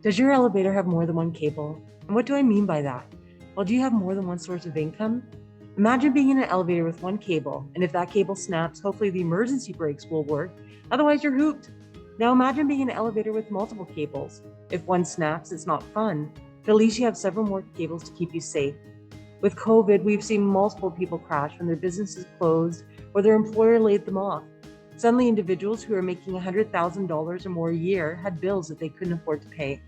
Does your elevator have more than one cable? And what do I mean by that? Well, do you have more than one source of income? Imagine being in an elevator with one cable, and if that cable snaps, hopefully the emergency brakes will work. Otherwise, you're hooped. Now imagine being in an elevator with multiple cables. If one snaps, it's not fun, but at least you have several more cables to keep you safe. With COVID, we've seen multiple people crash when their businesses closed or their employer laid them off. Suddenly, individuals who are making $100,000 or more a year had bills that they couldn't afford to pay.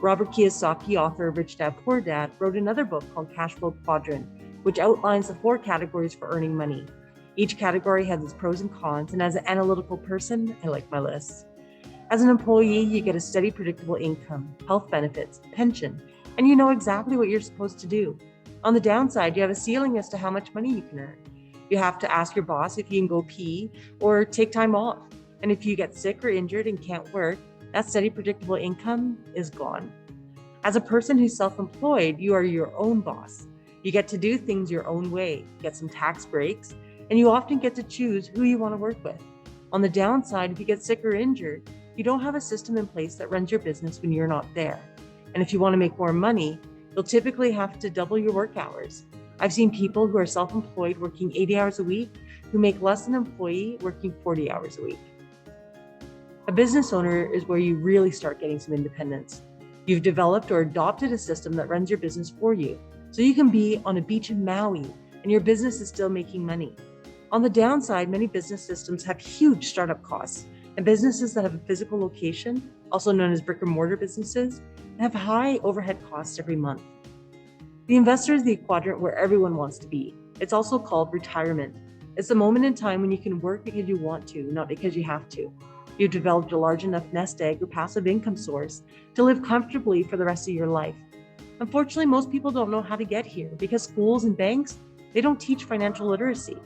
Robert Kiyosaki, author of Rich Dad, Poor Dad, wrote another book called Cash Flow Quadrant, which outlines the 4 categories for earning money. Each category has its pros and cons, and as an analytical person, I like my lists. As an employee, you get a steady, predictable income, health benefits, pension, and you know exactly what you're supposed to do. On the downside, you have a ceiling as to how much money you can earn. You have to ask your boss if you can go pee or take time off. And if you get sick or injured and can't work, that steady, predictable income is gone. As a person who's self-employed, you are your own boss. You get to do things your own way, get some tax breaks, and you often get to choose who you want to work with. On the downside, if you get sick or injured, you don't have a system in place that runs your business when you're not there. And if you want to make more money, you'll typically have to double your work hours. I've seen people who are self-employed working 80 hours a week who make less than an employee working 40 hours a week. A business owner is where you really start getting some independence. You've developed or adopted a system that runs your business for you, so you can be on a beach in Maui and your business is still making money. On the downside, many business systems have huge startup costs, and businesses that have a physical location, also known as brick and mortar businesses, have high overhead costs every month. The investor is the quadrant where everyone wants to be. It's also called retirement. It's the moment in time when you can work because you want to, not because you have to. You've developed a large enough nest egg or passive income source to live comfortably for the rest of your life. Unfortunately, most people don't know how to get here because schools and banks, they don't teach financial literacy.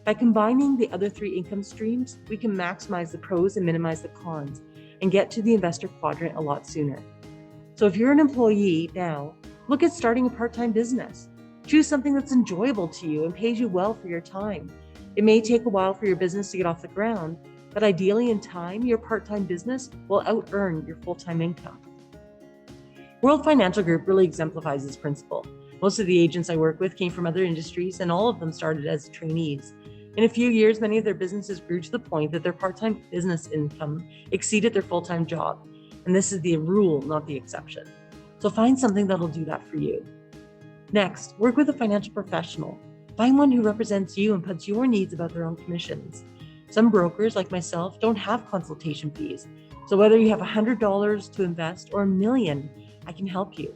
By combining the other 3 income streams, we can maximize the pros and minimize the cons and get to the investor quadrant a lot sooner. So if you're an employee now, look at starting a part-time business. Choose something that's enjoyable to you and pays you well for your time. It may take a while for your business to get off the ground, but ideally in time, your part-time business will out-earn your full-time income. World Financial Group really exemplifies this principle. Most of the agents I work with came from other industries, and all of them started as trainees. In a few years, many of their businesses grew to the point that their part-time business income exceeded their full-time job. And this is the rule, not the exception. So find something that'll do that for you. Next, work with a financial professional. Find one who represents you and puts your needs above their own commissions. Some brokers, like myself, don't have consultation fees. So whether you have $100 to invest or $1 million, I can help you.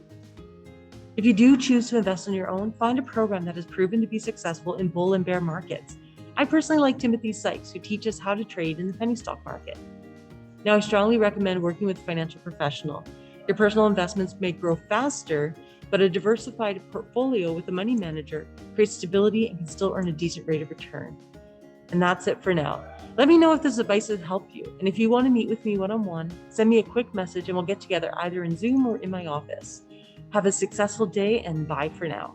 If you do choose to invest on your own, find a program that has proven to be successful in bull and bear markets. I personally like Timothy Sykes, who teaches how to trade in the penny stock market. Now, I strongly recommend working with a financial professional. Your personal investments may grow faster, but a diversified portfolio with a money manager creates stability and can still earn a decent rate of return. And that's it for now. Let me know if this advice has helped you. And if you want to meet with me one-on-one, send me a quick message and we'll get together either in Zoom or in my office. Have a successful day and bye for now.